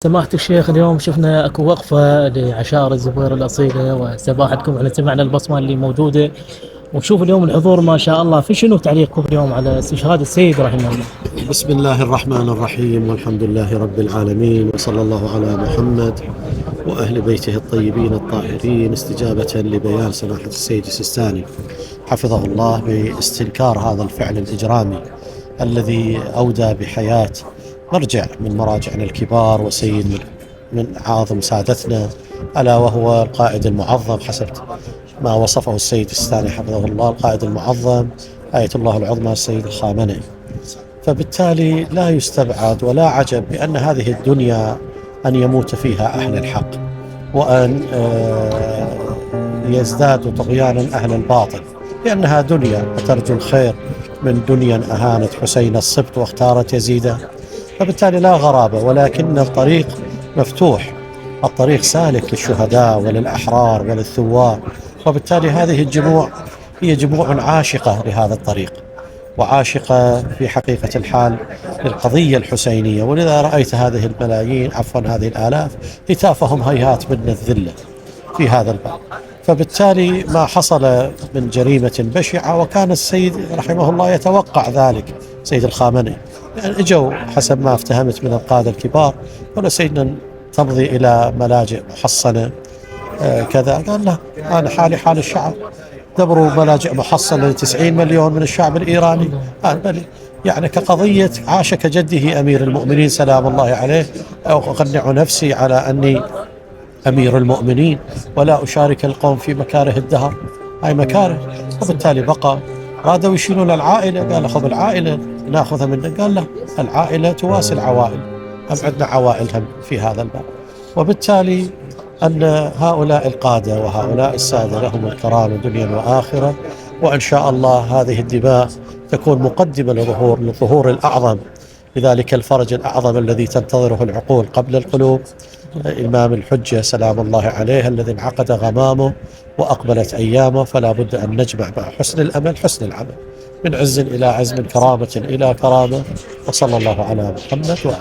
سماحة الشيخ، اليوم شفنا اكو وقفة لعشائر الزبير الأصيلة وسماحتكم، احنا سمعنا البصمة اللي موجودة. ونشوف اليوم الحضور ما شاء الله. في شنو تعليقكم اليوم على استشهاد السيد رحمه الله؟ بسم الله الرحمن الرحيم، والحمد لله رب العالمين، وصلى الله على محمد وأهل بيته الطيبين الطاهرين، استجابة لبيان سماحة السيد السيستاني حفظه الله باستنكار هذا الفعل الإجرامي الذي أودى بحياة مرجع من مراجعنا الكبار وسيد من أعاظم سادتنا، ألا وهو القائد المعظم حسب ما وصفه السيد السيستاني حفظه الله، القائد المعظم آية الله العظمى السيد الخامنئي. فبالتالي لا يستبعد ولا عجب بأن هذه الدنيا أن يموت فيها أهل الحق، وأن يزداد طغيانا أهل الباطل، لأنها دنيا وترجو الخير من دنيا أهانت حسين السبط واختارت يزيدا. فبالتالي لا غرابة، ولكن الطريق مفتوح، الطريق سالك للشهداء وللأحرار وللثوار. وبالتالي هذه الجموع هي جموع عاشقة لهذا الطريق، وعاشقة في حقيقة الحال للقضية الحسينية. ولذا رأيت هذه الملايين، عفوا هذه الآلاف، هتافهم هيهات من الذلة في هذا الباب. فبالتالي ما حصل من جريمة بشعة، وكان السيد رحمه الله يتوقع ذلك، سيد الخامنئي. يعني اجوا حسب ما افتهمت من القادة الكبار، قالوا سيدنا تمضي إلى ملاجئ محصنة كذا. قال لا، أنا حالي حال الشعب، دبروا ملاجئ محصنة ل90 مليون من الشعب الإيراني. بل يعني كقضية عاش كجده أمير المؤمنين سلام الله عليه، أقنع نفسي على أني أمير المؤمنين ولا أشارك القوم في مكاره الدهر. هاي مكاره. وبالتالي بقى رادوا يشيلون العائلة. قال خذ العائلة ناخذها منه. قال لا، العائلة تواسي العوائل، هم عندنا عوائل هم في هذا الباب. وبالتالي أن هؤلاء القادة وهؤلاء السادة لهم الكرامة دنيا وآخرة، وإن شاء الله هذه الدماء تكون مقدمة للظهور الأعظم، لذلك الفرج الأعظم الذي تنتظره العقول قبل القلوب، إمام الحجة سلام الله عليه الذي انعقد غمامه وأقبلت أيامه. فلا بد أن نجمع مع حسن الأمل حسن العمل، من عز إلى عز، من كرامة إلى كرامة. وصلى الله على محمد وآله.